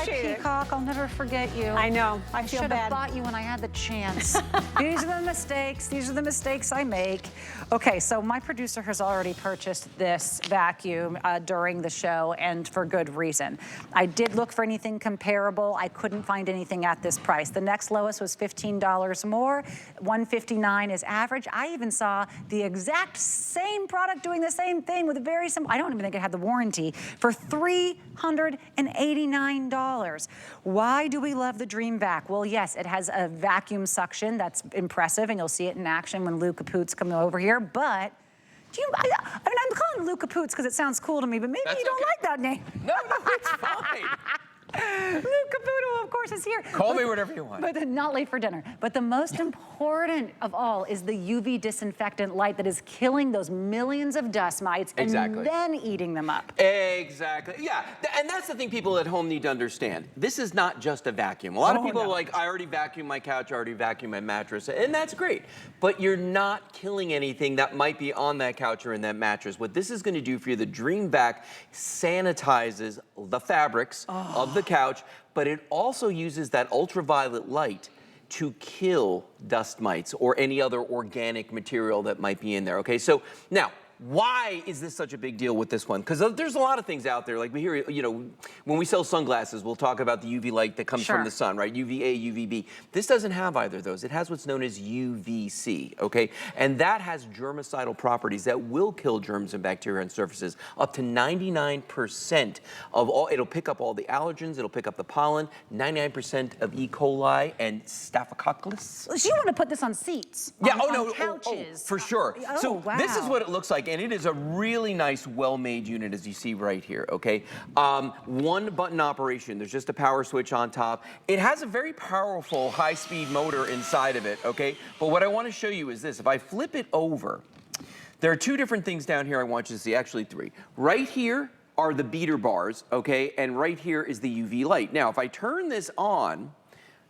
appreciate it. Peacock. I'll never forget you. I know. I feel should bad. have bought you when I had the chance. These are the mistakes. These are the mistakes I make. Okay, so my producer has already purchased this vacuum during the show, and for good reason. I did look for anything comparable. I couldn't find anything at this price. The next lowest was $15 more. $159 is average. I even saw the exact same product doing the same thing with a very simple, I don't even think it had the warranty, for $389. Why do we love the Dreamvac? Well, yes, it has a vacuum suction that's impressive, and you'll see it in action when Lou Capute's coming over here, but do you, I mean, I'm calling Lou Capute's because it sounds cool to me, but maybe you don't like that name. No, it's fine. Lou Caputo, of course, is here. Call me whatever you want. But not late for dinner. But the most important of all is the UV disinfectant light that is killing those millions of dust mites and then eating them up. Exactly. Yeah, and that's the thing people at home need to understand. This is not just a vacuum. A lot of people are like, I already vacuumed my couch, I already vacuumed my mattress, and that's great. But you're not killing anything that might be on that couch or in that mattress. What this is going to do for you, the Dreamvac sanitizes the fabrics of the couch, but it also uses that ultraviolet light to kill dust mites or any other organic material that might be in there. Okay, so now, why is this such a big deal with this one? Because there's a lot of things out there. Like we hear, you know, when we sell sunglasses, we'll talk about the UV light that comes from the sun, right? UVA, UVB. This doesn't have either of those. It has what's known as UVC, okay? And that has germicidal properties that will kill germs and bacteria on surfaces. Up to 99% of all, it'll pick up all the allergens, it'll pick up the pollen, 99% of E. coli and staphylococcus. So you want to put this on seats? Yeah, on couches. for sure. So this is what it looks like, and it is a really nice, well-made unit, as you see right here, okay? One button operation. There's just a power switch on top. It has a very powerful high-speed motor inside of it, okay? But what I want to show you is this. If I flip it over, there are two different things down here I want you to see, actually three. Right here are the beater bars, okay? And right here is the UV light. Now, if I turn this on,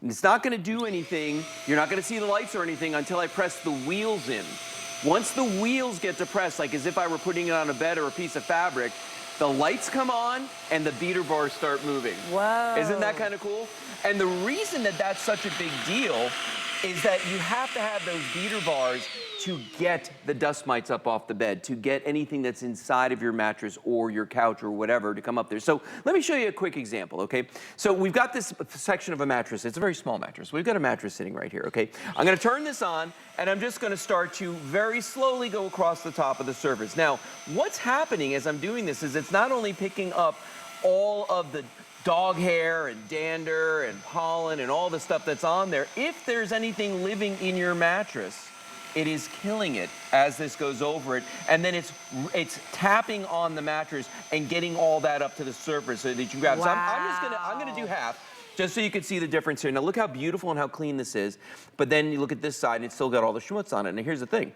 it's not going to do anything. You're not going to see the lights or anything until I press the wheels in. Once the wheels get depressed, like as if I were putting it on a bed or a piece of fabric, the lights come on and the beater bars start moving. Whoa. Isn't that kind of cool? And the reason that that's such a big deal is that you have to have those beater bars to get the dust mites up off the bed, to get anything that's inside of your mattress or your couch or whatever to come up there. So let me show you a quick example, okay? So we've got this section of a mattress. It's a very small mattress. We've got a mattress sitting right here, okay? I'm gonna turn this on, and I'm just gonna start to very slowly go across the top of the surface. Now, what's happening as I'm doing this is it's not only picking up all of the dog hair and dander and pollen and all the stuff that's on there. If there's anything living in your mattress, it is killing it as this goes over it, and then it's tapping on the mattress and getting all that up to the surface so that you can grab. Wow. So I'm gonna do half, just so you can see the difference here. Now look how beautiful and how clean this is, but then you look at this side and it's still got all the schmutz on it. And here's the thing,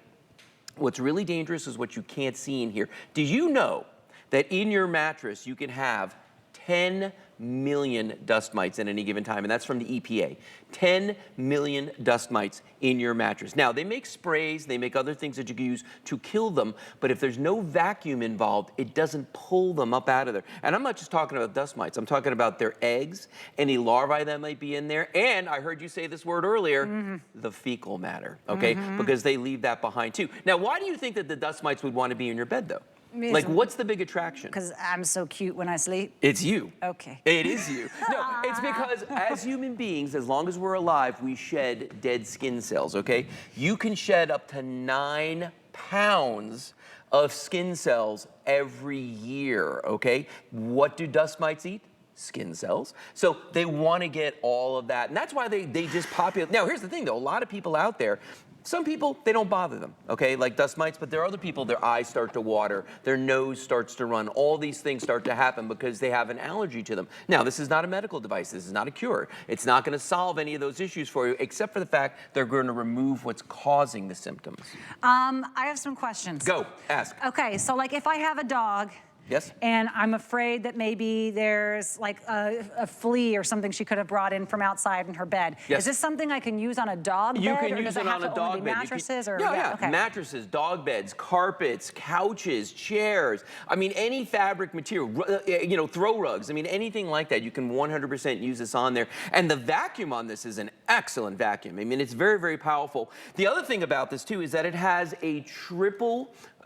what's really dangerous is what you can't see in here. Do you know that in your mattress you can have 10 million dust mites at any given time, and that's from the EPA. 10 million dust mites in your mattress. Now, they make sprays, they make other things that you can use to kill them, but if there's no vacuum involved, it doesn't pull them up out of there. And I'm not just talking about dust mites, I'm talking about their eggs, any larvae that might be in there, and I heard you say this word earlier, the fecal matter, okay? Because they leave that behind too. Now, why do you think that the dust mites would want to be in your bed, though? Like, what's the big attraction? Because I'm so cute when I sleep. It's you. Okay. It is you. No, it's because as human beings, as long as we're alive, we shed dead skin cells, okay? You can shed up to 9 pounds of skin cells every year, okay? What do dust mites eat? Skin cells. So they want to get all of that. And that's why they just populate. Now, here's the thing, though. A lot of people out there, some people, they don't bother them, okay, like dust mites, but there are other people, their eyes start to water, their nose starts to run, all these things start to happen because they have an allergy to them. Now, this is not a medical device, this is not a cure. It's not gonna solve any of those issues for you, except for the fact they're gonna remove what's causing the symptoms. I have some questions. Go, ask. Okay, so like if I have a dog Yes. And I'm afraid that maybe there's like a flea or something she could have brought in from outside in her bed. Yes. Is this something I can use on a dog You bed? can Or use does it have on a to dog only be bed. mattresses? Or, yeah, okay. mattresses, dog beds, carpets, couches, chairs. I mean, any fabric material, you know, throw rugs. I mean, anything like that, you can 100% use this on there. And the vacuum on this is an excellent vacuum. I mean, it's very, very powerful. The other thing about this too is that it has a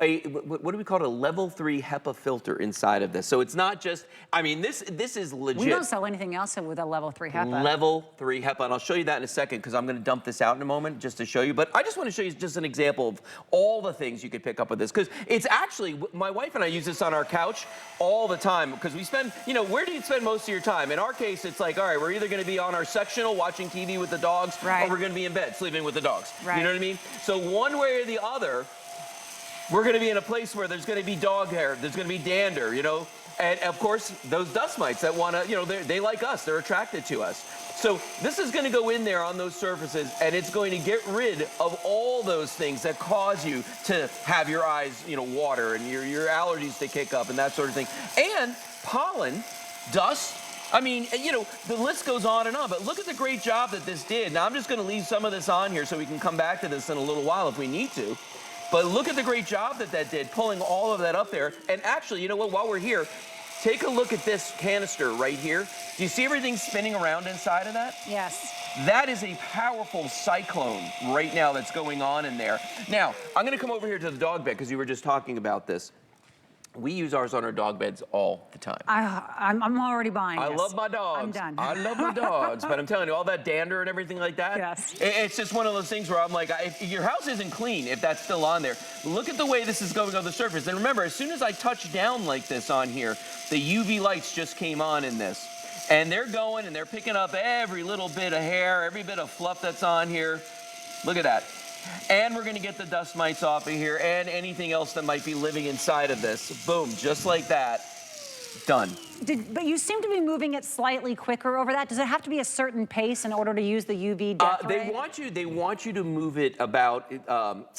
what do we call it? A level 3 HEPA filter inside of this. So it's not just, I mean, this is legit. We don't sell anything else with a level 3 HEPA. Level 3 HEPA, and I'll show you that in a second because I'm going to dump this out in a moment just to show you. But I just want to show you just an example of all the things you could pick up with this, because it's actually, my wife and I use this on our couch all the time because we spend, you know, where do you spend most of your time? In our case, it's like, all right, we're either going to be on our sectional watching TV with the dogs, right, or we're going to be in bed sleeping with the dogs. Right. You know what I mean? So one way or the other, we're going to be in a place where there's going to be dog hair, there's going to be dander, you know, and of course those dust mites that want to, you know, they like us, they're attracted to us. So this is going to go in there on those surfaces, and it's going to get rid of all those things that cause you to have your eyes, you know, water and your allergies to kick up and that sort of thing. And pollen, dust. I mean, you know, the list goes on and on, but look at the great job that this did. Now I'm just going to leave some of this on here so we can come back to this in a little while if we need to. But look at the great job that did, pulling all of that up there. And actually, you know what, while we're here, take a look at this canister right here. Do you see everything spinning around inside of that? Yes. That is a powerful cyclone right now that's going on in there. Now, I'm gonna come over here to the dog bed because you were just talking about this. We use ours on our dog beds all the time. I'm already buying this. I love my dogs. I'm done. I love my dogs, but I'm telling you, all that dander and everything like that, yes, it's just one of those things where I'm like, if your house isn't clean, if that's still on there, look at the way this is going on the surface. And remember, as soon as I touch down like this on here, the UV lights just came on in this. And they're going and they're picking up every little bit of hair, every bit of fluff that's on here. Look at that. And we're going to get the dust mites off of here and anything else that might be living inside of this. Boom, just like that. Done. But you seem to be moving it slightly quicker over that. Does it have to be a certain pace in order to use the UV death ray? They want you to move it about,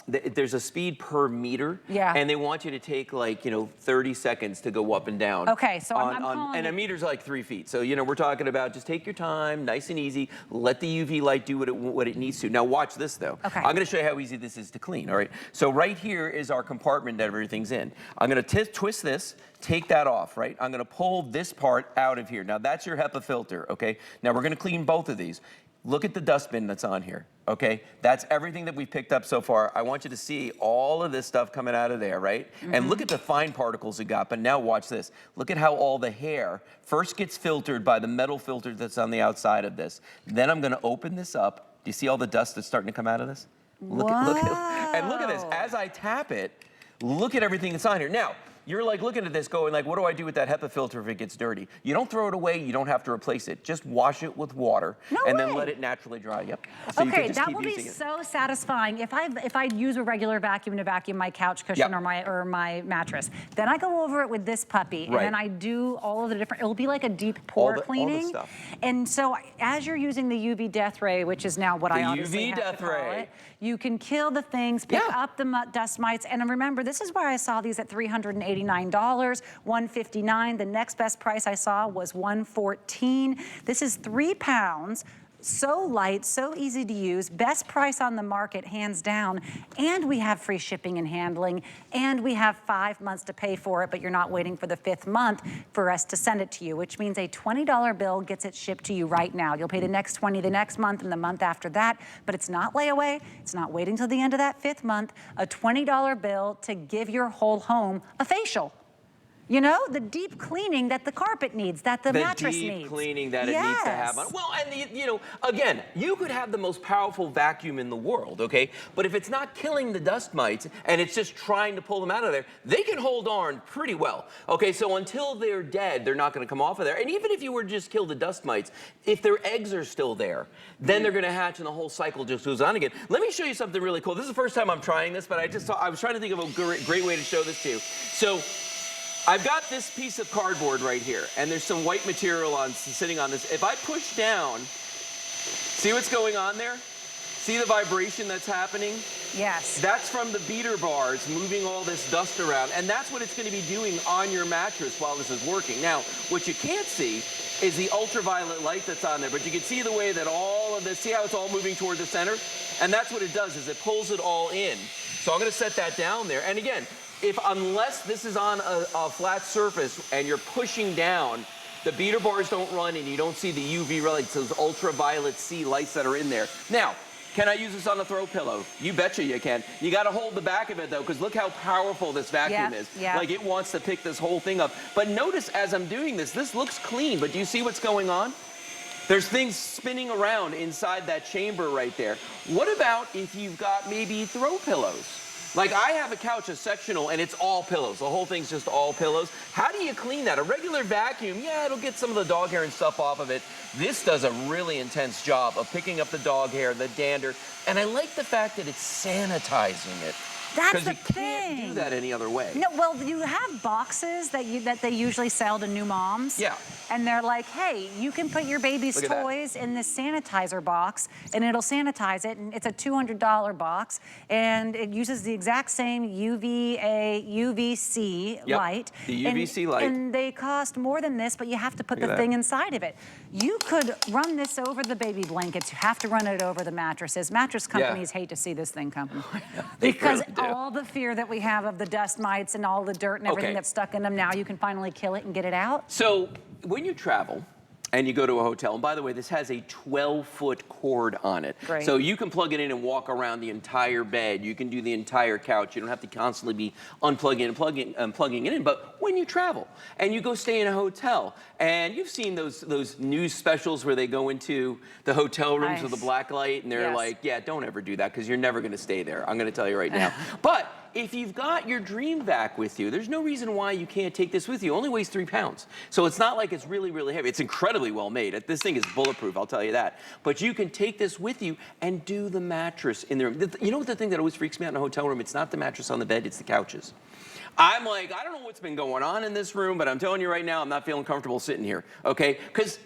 there's a speed per meter. Yeah. And they want you to take like, you know, 30 seconds to go up and down. Okay, so I'm calling and a meter's like 3 feet. So, you know, we're talking about just take your time, nice and easy. Let the UV light do what it needs to. Now watch this though. Okay. I'm going to show you how easy this is to clean, all right? So right here is our compartment that everything's in. I'm going to twist this, take that off, right? I'm going to pull this part out of here. Now that's your HEPA filter, okay? Now we're going to clean both of these. Look at the dustbin that's on here, okay? That's everything that we've picked up so far. I want you to see all of this stuff coming out of there, right? Mm-hmm. And look at the fine particles it got, but now watch this. Look at how all the hair first gets filtered by the metal filter that's on the outside of this. Then I'm going to open this up. Do you see all the dust that's starting to come out of this? Look at this. As I tap it, look at everything that's on here. Now, you're like looking at this going like, what do I do with that HEPA filter if it gets dirty? You don't throw it away, you don't have to replace it. Just wash it with water then let it naturally dry. Yep. So okay, that will be so satisfying. If I use a regular vacuum to vacuum my couch cushion or my mattress, then I go over it with this puppy and then I do all of the different, it'll be like a deep pore cleaning. All the stuff. And so as you're using the UV death ray, which is now what I honestly have to call it, you can kill the things, pick up the dust mites, and remember, this is where I saw these at $389, $159. The next best price I saw was $114. This is 3 pounds. So light, so easy to use, best price on the market, hands down, and we have free shipping and handling, and we have 5 months to pay for it, but you're not waiting for the 5th month for us to send it to you, which means a $20 bill gets it shipped to you right now. You'll pay the next $20 the next month and the month after that, but it's not layaway, it's not waiting till the end of that 5th month, a $20 bill to give your whole home a facial. You know, the deep cleaning that the carpet needs, that the mattress needs. The deep cleaning that it needs to have on. Well, and you know, again, you could have the most powerful vacuum in the world, okay? But if it's not killing the dust mites and it's just trying to pull them out of there, they can hold on pretty well. Okay, so until they're dead, they're not gonna come off of there. And even if you were to just kill the dust mites, if their eggs are still there, then they're gonna hatch and the whole cycle just goes on again. Let me show you something really cool. This is the first time I'm trying this, but I was trying to think of a great way to show this to you. So, I've got this piece of cardboard right here, and there's some white material sitting on this. If I push down, see what's going on there? See the vibration that's happening? Yes. That's from the beater bars moving all this dust around, and that's what it's going to be doing on your mattress while this is working. Now, what you can't see is the ultraviolet light that's on there, but you can see the way that all of this, see how it's all moving toward the center? And that's what it does, is it pulls it all in. So I'm going to set that down there. And again, unless this is on a flat surface and you're pushing down, the beater bars don't run and you don't see the UV lights, those ultraviolet C lights that are in there. Now, can I use this on a throw pillow? You betcha you can. You got to hold the back of it though, because look how powerful this vacuum is. Like it wants to pick this whole thing up. But notice as I'm doing this, this looks clean, but do you see what's going on? There's things spinning around inside that chamber right there. What about if you've got maybe throw pillows? Like I have a couch, a sectional, and it's all pillows. The whole thing's just all pillows. How do you clean that? A regular vacuum, yeah, it'll get some of the dog hair and stuff off of it. This does a really intense job of picking up the dog hair, the dander, and I like the fact that it's sanitizing it. That's the thing. Because you can't do that any other way. No, well, you have boxes that they usually sell to new moms. Yeah. And they're like, hey, you can put your baby's toys in this sanitizer box, and it'll sanitize it. And it's a $200 box, and it uses the exact same UVC light. The UVC light. And they cost more than this, but you have to put the thing inside of it. You could run this over the baby blankets. You have to run it over the mattresses. Mattress companies hate to see this thing come. Because really all the fear that we have of the dust mites and all the dirt and everything that's stuck in them, now you can finally kill it and get it out. So when you travel and you go to a hotel, and by the way, this has a 12-foot cord on it. Great. So you can plug it in and walk around the entire bed. You can do the entire couch. You don't have to constantly be unplugging and plugging it in. But when you travel and you go stay in a hotel, and you've seen those news specials where they go into the hotel rooms with a black light, and they're like, yeah, don't ever do that because you're never going to stay there. I'm going to tell you right now. But if you've got your Dreamvac with you, there's no reason why you can't take this with you. It only weighs 3 pounds. So it's not like it's really, really heavy. It's incredibly well made. This thing is bulletproof, I'll tell you that. But you can take this with you and do the mattress in the room. You know what the thing that always freaks me out in a hotel room? It's not the mattress on the bed, it's the couches. I'm like, I don't know what's been going on in this room, but I'm telling you right now, I'm not feeling comfortable sitting here, okay? Because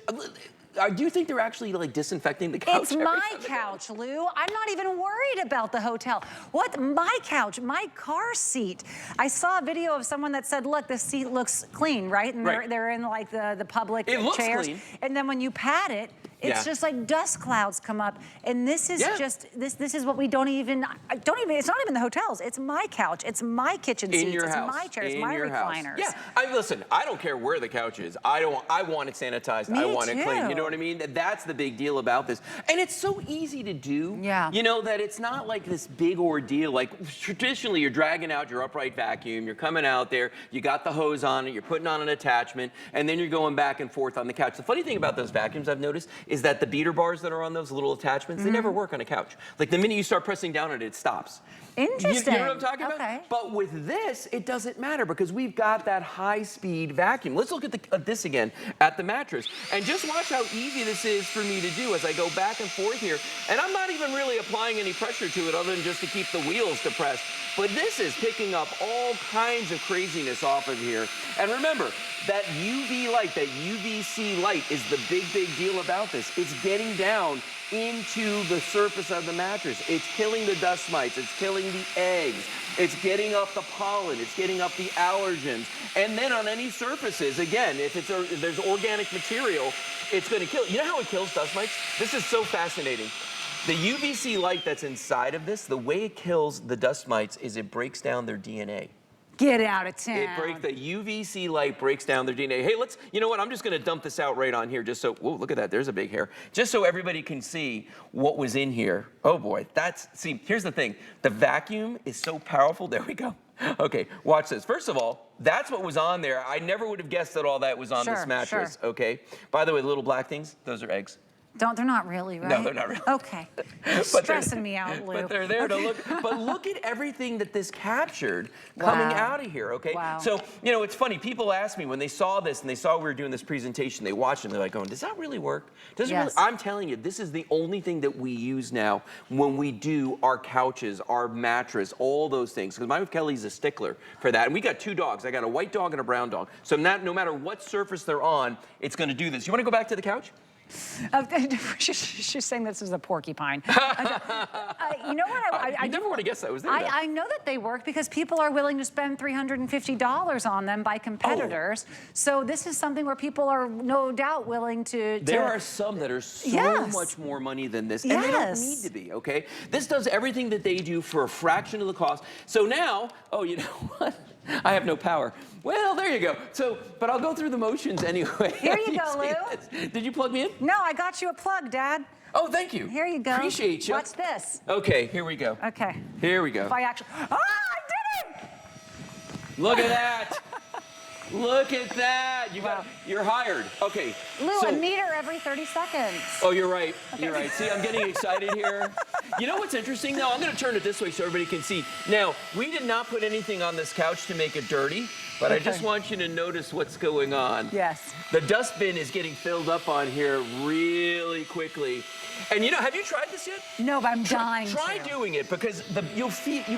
do you think they're actually like disinfecting the couch? It's my couch, Lou. I'm not even worried about the hotel. What? My couch, my car seat. I saw a video of someone that said, look, this seat looks clean, right? And they're in like the public chairs. It looks clean. And then when you pat it, it's just like dust clouds come up. And this is just, this is what we don't even, it's not even the hotels. It's my couch. It's my kitchen seats. In your it's house. My chairs, in my your recliners. House. Yeah, listen, I don't care where the couch is. I want it sanitized. Me I want it clean. You know too. what I mean? That's the big deal about this. And it's so easy to do. Yeah. You know, that it's not like this big ordeal. Like traditionally, you're dragging out your upright vacuum, you're coming out there, you got the hose on it, you're putting on an attachment, and then you're going back and forth on the couch. The funny thing about those vacuums I've noticed is that the beater bars that are on those little attachments, they never work on a couch. Like the minute you start pressing down on it, it stops. Interesting. You know what I'm talking about? But with this, it doesn't matter because we've got that high-speed vacuum. Let's look at this again at the mattress. And just watch how easy this is for me to do as I go back and forth here. And I'm not even really applying any pressure to it other than just to keep the wheels depressed. But this is picking up all kinds of craziness off of here. And remember, that UV light, that UVC light is the big, big deal about this. It's getting down into the surface of the mattress. It's killing the dust mites. It's killing the eggs. It's getting up the pollen. It's getting up the allergens. And then on any surfaces, again, if there's organic material, it's going to kill. You know how it kills dust mites? This is so fascinating. The UVC light that's inside of this, the way it kills the dust mites is it breaks down their DNA. Get out of town. The UVC light breaks down their DNA. Hey, you know what? I'm just going to dump this out right on here just so, whoa, look at that. There's a big hair. Just so everybody can see what was in here. Oh boy, see, here's the thing. The vacuum is so powerful. There we go. Okay, watch this. First of all, that's what was on there. I never would have guessed that all that was on this mattress. Okay. By the way, the little black things, those are eggs. They're not really, right? No, they're not really. Okay. Stressing me out, Lou. But they're there to look. But look at everything that this captured coming out of here, okay? Wow. So, you know, it's funny. People ask me when they saw this and they saw we were doing this presentation, they watched it and they're like going, does that really work? Does it really? I'm telling you, this is the only thing that we use now when we do our couches, our mattress, all those things. Because my wife Kelly's a stickler for that. And we got 2 dogs. I got a white dog and a brown dog. So no matter what surface they're on, it's going to do this. You want to go back to the couch? She's saying this is a porcupine. You know what? I never would have guessed that was there. I know that they work because people are willing to spend $350 on them by competitors. Oh. So this is something where people are no doubt willing to. There are some that are so much more money than this, and they don't need to be, okay? This does everything that they do for a fraction of the cost. So now, oh, you know what? I have no power. Well, there you go. So, but I'll go through the motions anyway. Here you go, Lou. Did you plug me in? No, I got you a plug, Dad. Oh, thank you. Here you go. Appreciate you. What's this? Okay, here we go. Okay. Here we go. If I actually, I did it! Look at that. Look at that. You're hired. Okay. Lou, a meter every 30 seconds. Oh, you're right. You're right. See, I'm getting excited here. You know what's interesting, though? I'm going to turn it this way so everybody can see. Now, we did not put anything on this couch to make it dirty, but I just want you to notice what's going on. Yes. The dustbin is getting filled up on here really quickly. And you know, have you tried this yet? No, but I'm dying to. Try doing it because you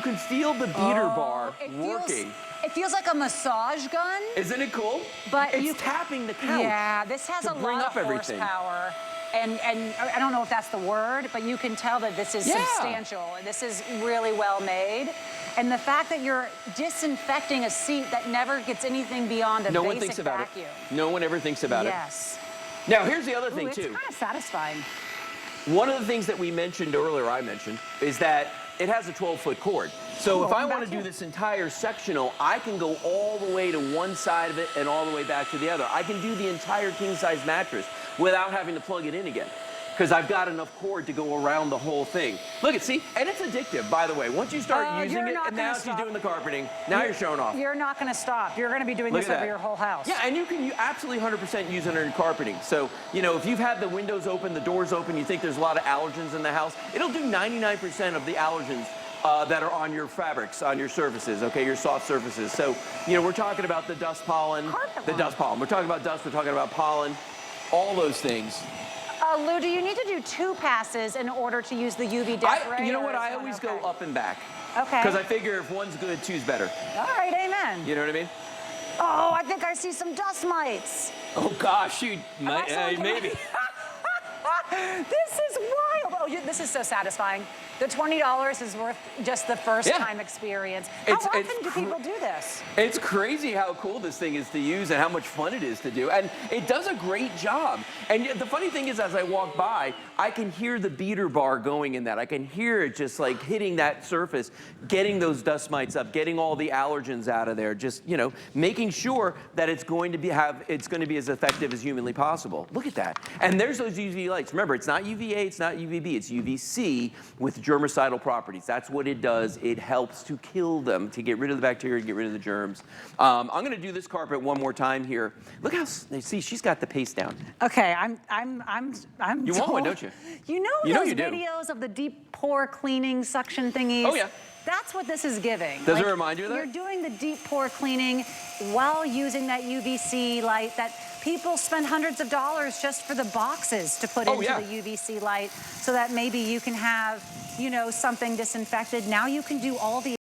can feel the beater bar working. It feels like a massage gun. Isn't it cool? But it's tapping the couch. Yeah, this has a lot of horsepower. And I don't know if that's the word, but you can tell that this is substantial. This is really well made. And the fact that you're disinfecting a seat that never gets anything beyond a no basic one thinks about vacuum. It. No one ever thinks about it. Yes. Now, here's the other thing, too. It's kind of satisfying. One of the things that we mentioned earlier, I mentioned, is that it has a 12-foot cord. So if I want to do this entire sectional, I can go all the way to one side of it and all the way back to the other. I can do the entire king-size mattress without having to plug it in again, because I've got enough cord to go around the whole thing. Look at, see, and it's addictive, by the way. Once you start using it, and now she's doing the carpeting, now you're showing off. You're not going to stop. You're going to be doing this over your whole house. Yeah, and you can absolutely 100% use it in carpeting. So, you know, if you've had the windows open, the doors open, you think there's a lot of allergens in the house, it'll do 99% of the allergens that are on your fabrics, on your surfaces, okay, your soft surfaces. So, you know, we're talking about the dust pollen, dust pollen. We're talking about dust, we're talking about pollen, all those things. Lou, do you need to do 2 passes in order to use the UV deck? You know what, I always go up and back. Okay. Because I figure if one's good, two's better. All right, amen. You know what I mean? Oh, I think I see some dust mites. Oh gosh, you might, maybe. This is wild. Oh, this is so satisfying. The $20 is worth just the first time experience. How often do people do this? It's crazy how cool this thing is to use and how much fun it is to do. And it does a great job. And the funny thing is, as I walk by, I can hear the beater bar going in that. I can hear it just like hitting that surface, getting those dust mites up, getting all the allergens out of there, just, you know, making sure that it's going to be as effective as humanly possible. Look at that. And there's those UV lights. Remember, it's not UVA, it's not UVB, it's UVC with germicidal properties. That's what it does. It helps to kill them, to get rid of the bacteria, get rid of the germs. I'm going to do this carpet one more time here. Look how, see, she's got the paste down. Okay, I'm You want one, don't you? You know those videos of the deep pore cleaning suction thingies? Oh, yeah. That's what this is giving. Does it remind you of that? You're doing the deep pore cleaning while using that UVC light that people spend hundreds of dollars just for the boxes to put into the UVC light so that maybe you can have, you know, something disinfected. Now you can do all the